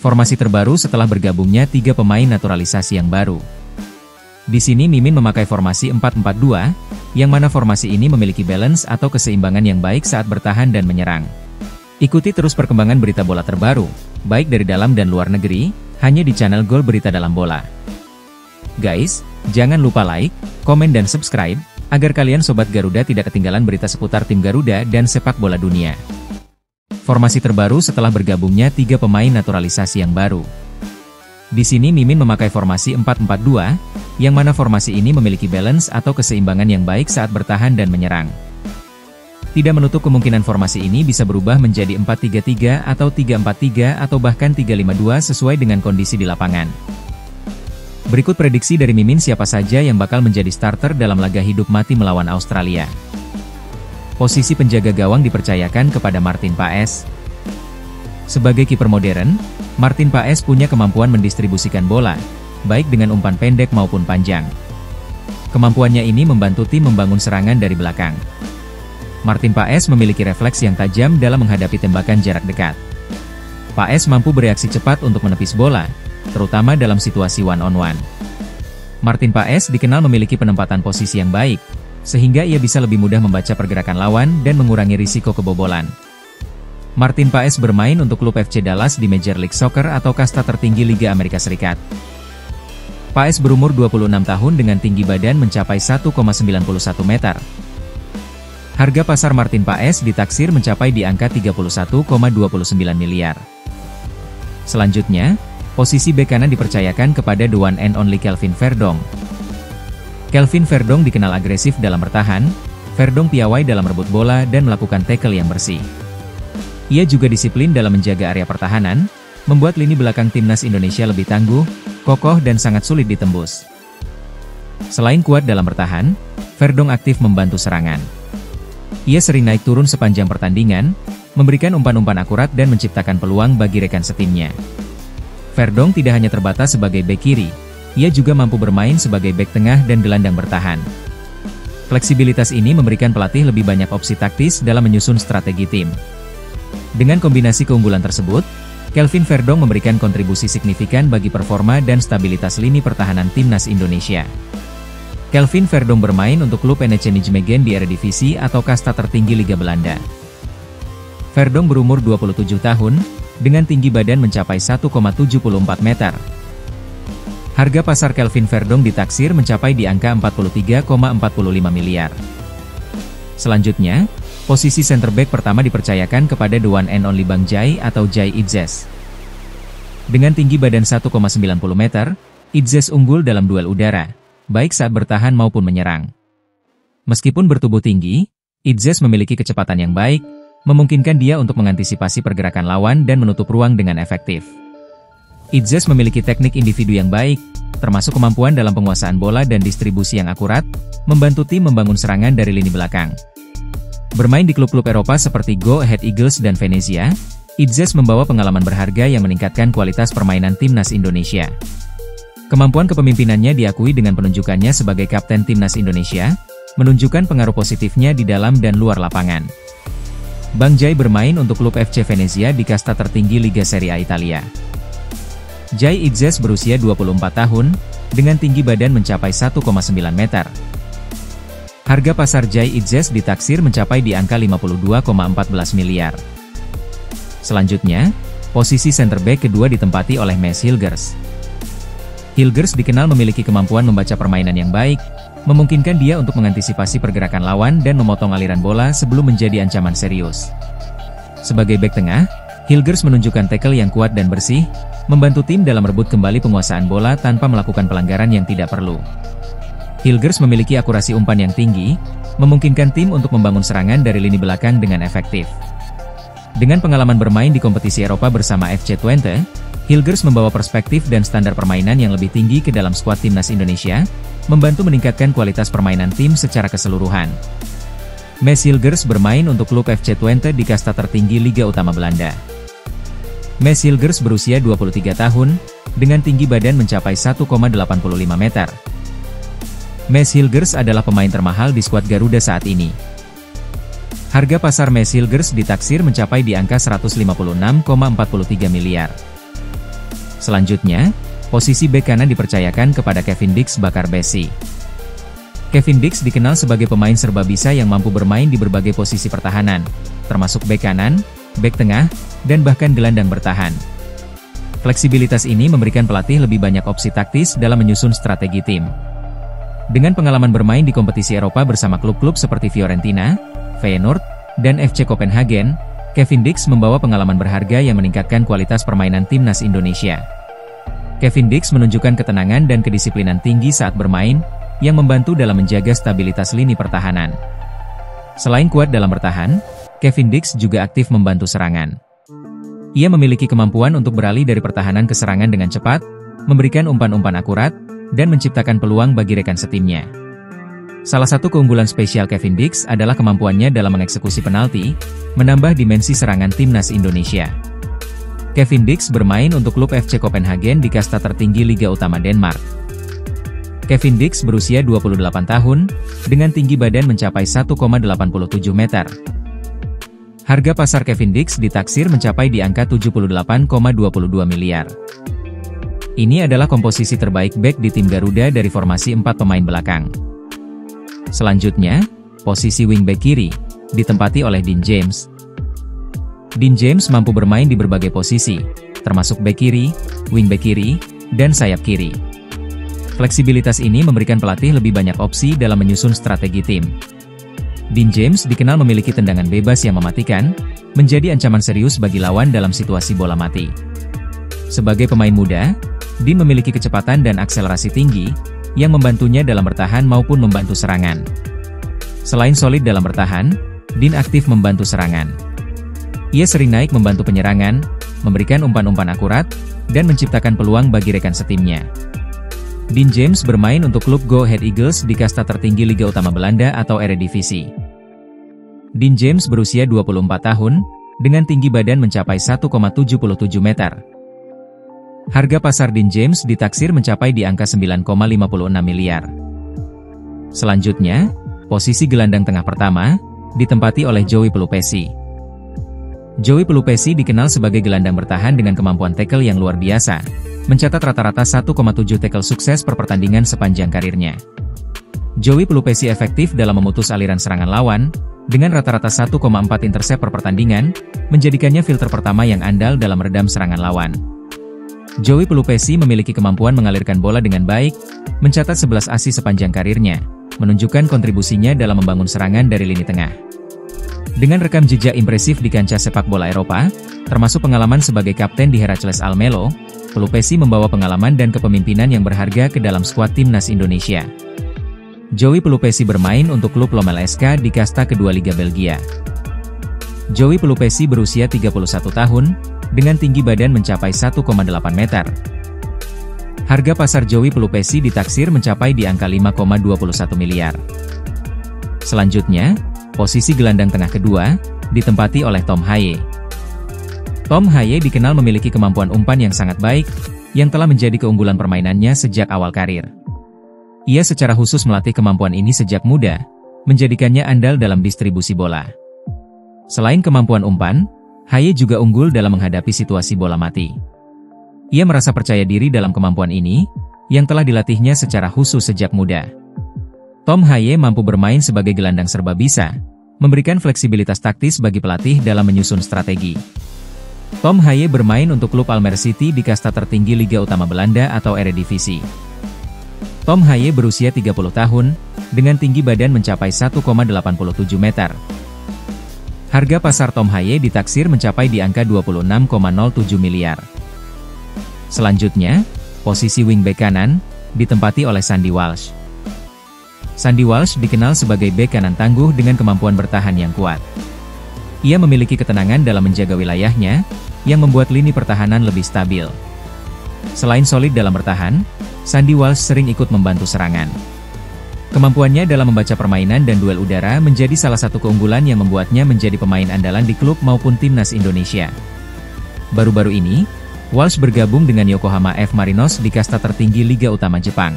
Formasi terbaru setelah bergabungnya 3 pemain naturalisasi yang baru. Di sini Mimin memakai formasi 4-4-2, yang mana formasi ini memiliki balance atau keseimbangan yang baik saat bertahan dan menyerang. Ikuti terus perkembangan berita bola terbaru, baik dari dalam dan luar negeri, hanya di channel Gol Berita Dalam Bola. Guys, jangan lupa like, komen dan subscribe, agar kalian Sobat Garuda tidak ketinggalan berita seputar tim Garuda dan sepak bola dunia. Formasi terbaru setelah bergabungnya 3 pemain naturalisasi yang baru. Di sini Mimin memakai formasi 4-4-2, yang mana formasi ini memiliki balance atau keseimbangan yang baik saat bertahan dan menyerang. Tidak menutup kemungkinan formasi ini bisa berubah menjadi 4-3-3 atau 3-4-3 atau bahkan 3-5-2 sesuai dengan kondisi di lapangan. Berikut prediksi dari Mimin siapa saja yang bakal menjadi starter dalam laga hidup mati melawan Australia. Posisi penjaga gawang dipercayakan kepada Martin Paes. Sebagai kiper modern, Martin Paes punya kemampuan mendistribusikan bola, baik dengan umpan pendek maupun panjang. Kemampuannya ini membantu tim membangun serangan dari belakang. Martin Paes memiliki refleks yang tajam dalam menghadapi tembakan jarak dekat. Paes mampu bereaksi cepat untuk menepis bola, terutama dalam situasi one-on-one. Martin Paes dikenal memiliki penempatan posisi yang baik, sehingga ia bisa lebih mudah membaca pergerakan lawan dan mengurangi risiko kebobolan. Martin Paes bermain untuk klub FC Dallas di Major League Soccer atau kasta tertinggi Liga Amerika Serikat. Paes berumur 26 tahun dengan tinggi badan mencapai 1,91 meter. Harga pasar Martin Paes ditaksir mencapai di angka 31,29 miliar. Selanjutnya, posisi bek kanan dipercayakan kepada the one and only Kelvin Verdong. Kelvin Verdong dikenal agresif dalam bertahan, Verdong piawai dalam rebut bola dan melakukan tackle yang bersih. Ia juga disiplin dalam menjaga area pertahanan, membuat lini belakang timnas Indonesia lebih tangguh, kokoh dan sangat sulit ditembus. Selain kuat dalam bertahan, Verdong aktif membantu serangan. Ia sering naik turun sepanjang pertandingan, memberikan umpan-umpan akurat dan menciptakan peluang bagi rekan setimnya. Verdong tidak hanya terbatas sebagai bek kiri, ia juga mampu bermain sebagai bek tengah dan gelandang bertahan. Fleksibilitas ini memberikan pelatih lebih banyak opsi taktis dalam menyusun strategi tim. Dengan kombinasi keunggulan tersebut, Kelvin Verdong memberikan kontribusi signifikan bagi performa dan stabilitas lini pertahanan timnas Indonesia. Kelvin Verdong bermain untuk klub NEC Nijmegen di Eredivisie atau kasta tertinggi Liga Belanda. Verdong berumur 27 tahun, dengan tinggi badan mencapai 1,74 meter. Harga pasar Kelvin Verdong ditaksir mencapai di angka 43,45 miliar. Selanjutnya, posisi center back pertama dipercayakan kepada the one and only Bang Jai atau Jai Idzes. Dengan tinggi badan 1,90 meter, Idzes unggul dalam duel udara, baik saat bertahan maupun menyerang. Meskipun bertubuh tinggi, Idzes memiliki kecepatan yang baik, memungkinkan dia untuk mengantisipasi pergerakan lawan dan menutup ruang dengan efektif. Idzes memiliki teknik individu yang baik, termasuk kemampuan dalam penguasaan bola dan distribusi yang akurat, membantu tim membangun serangan dari lini belakang. Bermain di klub-klub Eropa seperti Go Ahead Eagles dan Venezia, Idzes membawa pengalaman berharga yang meningkatkan kualitas permainan timnas Indonesia. Kemampuan kepemimpinannya diakui dengan penunjukannya sebagai kapten timnas Indonesia, menunjukkan pengaruh positifnya di dalam dan luar lapangan. Bang Jai bermain untuk klub FC Venezia di kasta tertinggi Liga Serie A Italia. Jai Idzes berusia 24 tahun, dengan tinggi badan mencapai 1,9 meter. Harga pasar Jai Idzes ditaksir mencapai di angka 52,14 miliar. Selanjutnya, posisi center back kedua ditempati oleh Mads Hilgers. Hilgers dikenal memiliki kemampuan membaca permainan yang baik, memungkinkan dia untuk mengantisipasi pergerakan lawan dan memotong aliran bola sebelum menjadi ancaman serius. Sebagai bek tengah, Hilgers menunjukkan tackle yang kuat dan bersih, membantu tim dalam merebut kembali penguasaan bola tanpa melakukan pelanggaran yang tidak perlu. Hilgers memiliki akurasi umpan yang tinggi, memungkinkan tim untuk membangun serangan dari lini belakang dengan efektif. Dengan pengalaman bermain di kompetisi Eropa bersama FC Twente, Hilgers membawa perspektif dan standar permainan yang lebih tinggi ke dalam skuad timnas Indonesia, membantu meningkatkan kualitas permainan tim secara keseluruhan. Mads Hilgers bermain untuk klub FC Twente di kasta tertinggi Liga Utama Belanda. Mads Hilgers berusia 23 tahun, dengan tinggi badan mencapai 1,85 meter. Mads Hilgers adalah pemain termahal di skuad Garuda saat ini. Harga pasar Mads Hilgers ditaksir mencapai di angka 156,43 miliar. Selanjutnya, posisi bek kanan dipercayakan kepada Kevin Dix Bakarbesi. Kevin Dix dikenal sebagai pemain serba bisa yang mampu bermain di berbagai posisi pertahanan, termasuk bek kanan, bek tengah, dan bahkan gelandang bertahan. Fleksibilitas ini memberikan pelatih lebih banyak opsi taktis dalam menyusun strategi tim. Dengan pengalaman bermain di kompetisi Eropa bersama klub-klub seperti Fiorentina, Feyenoord, dan FC Copenhagen, Kevin Dix membawa pengalaman berharga yang meningkatkan kualitas permainan timnas Indonesia. Kevin Dix menunjukkan ketenangan dan kedisiplinan tinggi saat bermain, yang membantu dalam menjaga stabilitas lini pertahanan. Selain kuat dalam bertahan, Kevin Dix juga aktif membantu serangan. Ia memiliki kemampuan untuk beralih dari pertahanan ke serangan dengan cepat, memberikan umpan-umpan akurat, dan menciptakan peluang bagi rekan setimnya. Salah satu keunggulan spesial Kevin Dix adalah kemampuannya dalam mengeksekusi penalti, menambah dimensi serangan timnas Indonesia. Kevin Dix bermain untuk klub FC Copenhagen di kasta tertinggi Liga Utama Denmark. Kevin Dix berusia 28 tahun, dengan tinggi badan mencapai 1,87 meter. Harga pasar Kevin Dix ditaksir mencapai di angka 78,22 miliar. Ini adalah komposisi terbaik bek di tim Garuda dari formasi 4 pemain belakang. Selanjutnya, posisi wingback kiri, ditempati oleh Dean James. Dean James mampu bermain di berbagai posisi, termasuk bek kiri, wingback kiri, dan sayap kiri. Fleksibilitas ini memberikan pelatih lebih banyak opsi dalam menyusun strategi tim. Dean James dikenal memiliki tendangan bebas yang mematikan, menjadi ancaman serius bagi lawan dalam situasi bola mati. Sebagai pemain muda, Dean memiliki kecepatan dan akselerasi tinggi, yang membantunya dalam bertahan maupun membantu serangan. Selain solid dalam bertahan, Dean aktif membantu serangan. Ia sering naik membantu penyerangan, memberikan umpan-umpan akurat, dan menciptakan peluang bagi rekan setimnya. Dean James bermain untuk klub Go Ahead Eagles di kasta tertinggi Liga Utama Belanda atau Eredivisie. Dean James berusia 24 tahun, dengan tinggi badan mencapai 1,77 meter. Harga pasar Dean James ditaksir mencapai di angka 9,56 miliar. Selanjutnya, posisi gelandang tengah pertama, ditempati oleh Joey Pelupesi. Joey Pelupesi dikenal sebagai gelandang bertahan dengan kemampuan tackle yang luar biasa, mencatat rata-rata 1,7 tackle sukses per pertandingan sepanjang karirnya. Joey Pelupesi efektif dalam memutus aliran serangan lawan, dengan rata-rata 1,4 intercept per pertandingan, menjadikannya filter pertama yang andal dalam meredam serangan lawan. Joey Pelupesi memiliki kemampuan mengalirkan bola dengan baik, mencatat 11 assist sepanjang karirnya, menunjukkan kontribusinya dalam membangun serangan dari lini tengah. Dengan rekam jejak impresif di kancah sepak bola Eropa, termasuk pengalaman sebagai kapten di Heracles Almelo, Pelupesi membawa pengalaman dan kepemimpinan yang berharga ke dalam skuad timnas Indonesia. Joey Pelupesi bermain untuk klub Lommel SK di kasta kedua Liga Belgia. Joey Pelupesi berusia 31 tahun, dengan tinggi badan mencapai 1,8 meter. Harga pasar Joey Pelupesi ditaksir mencapai di angka 5,21 miliar. Selanjutnya, posisi gelandang tengah kedua, ditempati oleh Tom Haye. Tom Haye dikenal memiliki kemampuan umpan yang sangat baik, yang telah menjadi keunggulan permainannya sejak awal karir. Ia secara khusus melatih kemampuan ini sejak muda, menjadikannya andal dalam distribusi bola. Selain kemampuan umpan, Haye juga unggul dalam menghadapi situasi bola mati. Ia merasa percaya diri dalam kemampuan ini, yang telah dilatihnya secara khusus sejak muda. Tom Haye mampu bermain sebagai gelandang serba bisa, memberikan fleksibilitas taktis bagi pelatih dalam menyusun strategi. Tom Haye bermain untuk klub Almere City di kasta tertinggi Liga Utama Belanda atau Eredivisie. Tom Haye berusia 30 tahun, dengan tinggi badan mencapai 1,87 meter. Harga pasar Tom Haye ditaksir mencapai di angka 26,07 miliar. Selanjutnya, posisi wingback kanan, ditempati oleh Sandy Walsh. Sandy Walsh dikenal sebagai bek kanan tangguh dengan kemampuan bertahan yang kuat. Ia memiliki ketenangan dalam menjaga wilayahnya, yang membuat lini pertahanan lebih stabil. Selain solid dalam bertahan, Sandy Walsh sering ikut membantu serangan. Kemampuannya dalam membaca permainan dan duel udara menjadi salah satu keunggulan yang membuatnya menjadi pemain andalan di klub maupun timnas Indonesia. Baru-baru ini, Walsh bergabung dengan Yokohama F. Marinos di kasta tertinggi Liga Utama Jepang.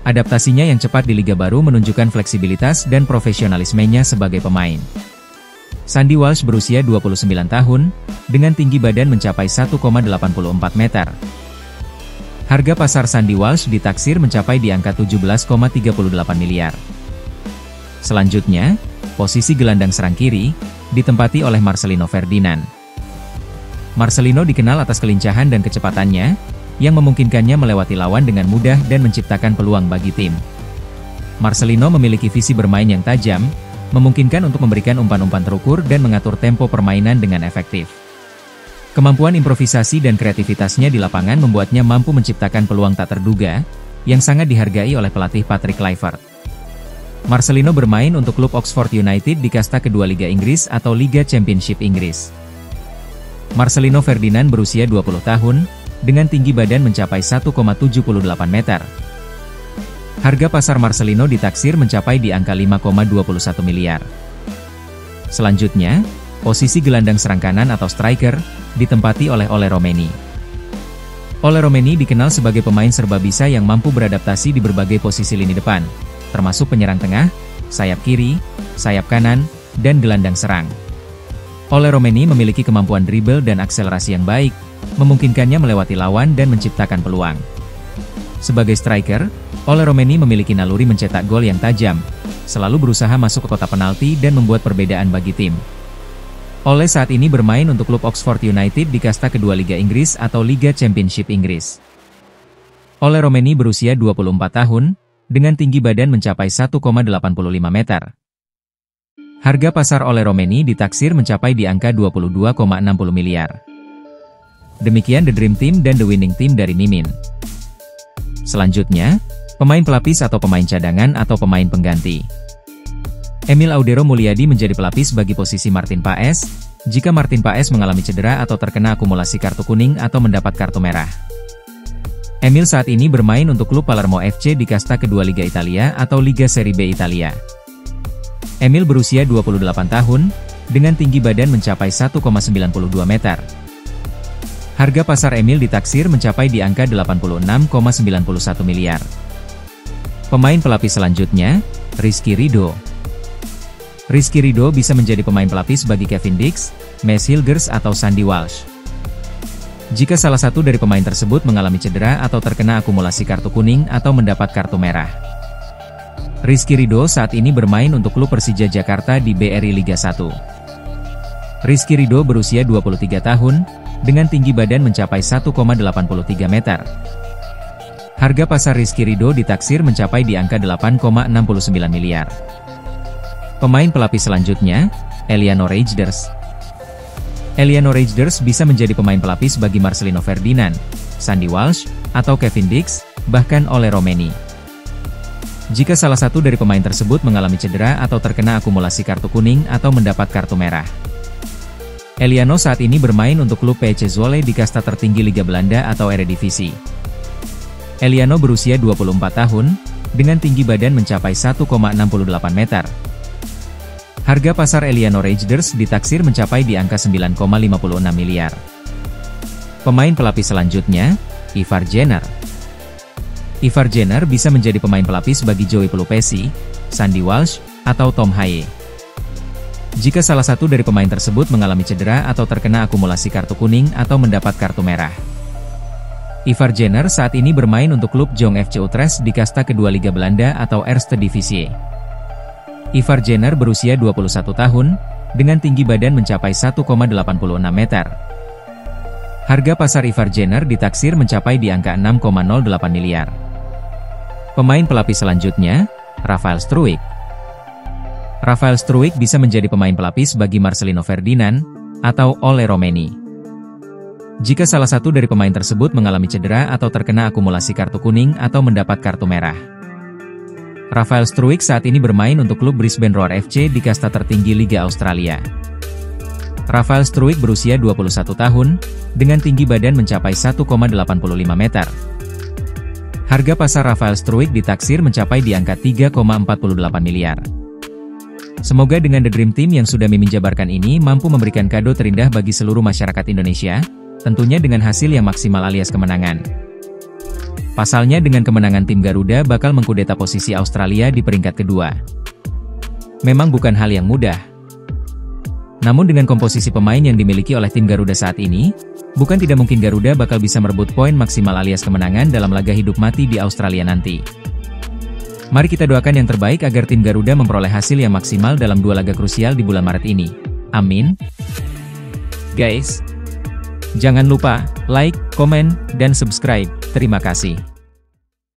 Adaptasinya yang cepat di liga baru menunjukkan fleksibilitas dan profesionalismenya sebagai pemain. Sandy Walsh berusia 29 tahun, dengan tinggi badan mencapai 1,84 meter. Harga pasar Sandy Walsh ditaksir mencapai di angka 17,38 miliar. Selanjutnya, posisi gelandang serang kiri, ditempati oleh Marcelino Ferdinand. Marcelino dikenal atas kelincahan dan kecepatannya, yang memungkinkannya melewati lawan dengan mudah dan menciptakan peluang bagi tim. Marcelino memiliki visi bermain yang tajam, memungkinkan untuk memberikan umpan-umpan terukur dan mengatur tempo permainan dengan efektif. Kemampuan improvisasi dan kreativitasnya di lapangan membuatnya mampu menciptakan peluang tak terduga, yang sangat dihargai oleh pelatih Patrick Kluivert. Marcelino bermain untuk klub Oxford United di kasta kedua Liga Inggris atau Liga Championship Inggris. Marcelino Ferdinand berusia 20 tahun, dengan tinggi badan mencapai 1,78 meter. Harga pasar Marcelino ditaksir mencapai di angka 5,21 miliar. Selanjutnya, posisi gelandang serang kanan atau striker, ditempati oleh Ole Romeni. Ole Romeni dikenal sebagai pemain serba bisa yang mampu beradaptasi di berbagai posisi lini depan, termasuk penyerang tengah, sayap kiri, sayap kanan, dan gelandang serang. Ole Romeni memiliki kemampuan dribble dan akselerasi yang baik, memungkinkannya melewati lawan dan menciptakan peluang. Sebagai striker, Ole Romeni memiliki naluri mencetak gol yang tajam, selalu berusaha masuk ke kotak penalti dan membuat perbedaan bagi tim. Ole saat ini bermain untuk klub Oxford United di kasta kedua Liga Inggris atau Liga Championship Inggris. Ole Romeni berusia 24 tahun, dengan tinggi badan mencapai 1,85 meter. Harga pasar Ole Romeni ditaksir mencapai di angka 22,60 miliar. Demikian The Dream Team dan The Winning Team dari Mimin. Selanjutnya, pemain pelapis atau pemain cadangan atau pemain pengganti. Emil Audero Mulyadi menjadi pelapis bagi posisi Martin Paes, jika Martin Paes mengalami cedera atau terkena akumulasi kartu kuning atau mendapat kartu merah. Emil saat ini bermain untuk klub Palermo FC di kasta kedua Liga Italia atau Liga Serie B Italia. Emil berusia 28 tahun, dengan tinggi badan mencapai 1,92 meter. Harga pasar Emil ditaksir mencapai di angka 86,91 miliar. Pemain pelapis selanjutnya, Rizky Ridho. Rizky Ridho bisa menjadi pemain pelapis bagi Kevin Dix, Mads Hilgers atau Sandy Walsh. Jika salah satu dari pemain tersebut mengalami cedera atau terkena akumulasi kartu kuning atau mendapat kartu merah. Rizky Ridho saat ini bermain untuk klub Persija Jakarta di BRI Liga 1. Rizky Ridho berusia 23 tahun, dengan tinggi badan mencapai 1,83 meter. Harga pasar Rizky Ridho ditaksir mencapai di angka 8,69 miliar. Pemain pelapis selanjutnya, Eliano Reijnders. Eliano Reijnders bisa menjadi pemain pelapis bagi Marcelino Ferdinand, Sandy Walsh, atau Kevin Dix, bahkan Ole Romeni. Jika salah satu dari pemain tersebut mengalami cedera atau terkena akumulasi kartu kuning atau mendapat kartu merah. Eliano saat ini bermain untuk klub PSV Zwolle di kasta tertinggi Liga Belanda atau Eredivisie. Eliano berusia 24 tahun, dengan tinggi badan mencapai 1,68 meter. Harga pasar Eliano Reijnders ditaksir mencapai di angka 9,56 miliar. Pemain pelapis selanjutnya, Ivar Jenner. Ivar Jenner bisa menjadi pemain pelapis bagi Joey Pelupesi, Sandy Walsh, atau Tom Haye. Jika salah satu dari pemain tersebut mengalami cedera atau terkena akumulasi kartu kuning atau mendapat kartu merah. Ivar Jenner saat ini bermain untuk klub Jong FC Utrecht di kasta kedua Liga Belanda atau Eerste Divisie. Ivar Jenner berusia 21 tahun, dengan tinggi badan mencapai 1,86 meter. Harga pasar Ivar Jenner ditaksir mencapai di angka 6,08 miliar. Pemain pelapis selanjutnya, Rafael Struijk. Rafael Struijk bisa menjadi pemain pelapis bagi Marcelino Ferdinand, atau Ole Romeni. Jika salah satu dari pemain tersebut mengalami cedera atau terkena akumulasi kartu kuning atau mendapat kartu merah. Rafael Struijk saat ini bermain untuk klub Brisbane Roar FC di kasta tertinggi Liga Australia. Rafael Struijk berusia 21 tahun, dengan tinggi badan mencapai 1,85 meter. Harga pasar Rafael Struijk ditaksir mencapai di angka 3,48 miliar. Semoga dengan The Dream Team yang sudah Mimin jabarkan ini mampu memberikan kado terindah bagi seluruh masyarakat Indonesia, tentunya dengan hasil yang maksimal alias kemenangan. Pasalnya dengan kemenangan tim Garuda bakal mengkudeta posisi Australia di peringkat kedua. Memang bukan hal yang mudah. Namun dengan komposisi pemain yang dimiliki oleh tim Garuda saat ini, bukan tidak mungkin Garuda bakal bisa merebut poin maksimal alias kemenangan dalam laga hidup mati di Australia nanti. Mari kita doakan yang terbaik agar tim Garuda memperoleh hasil yang maksimal dalam 2 laga krusial di bulan Maret ini. Amin. Guys, jangan lupa like, komen, dan subscribe. Terima kasih.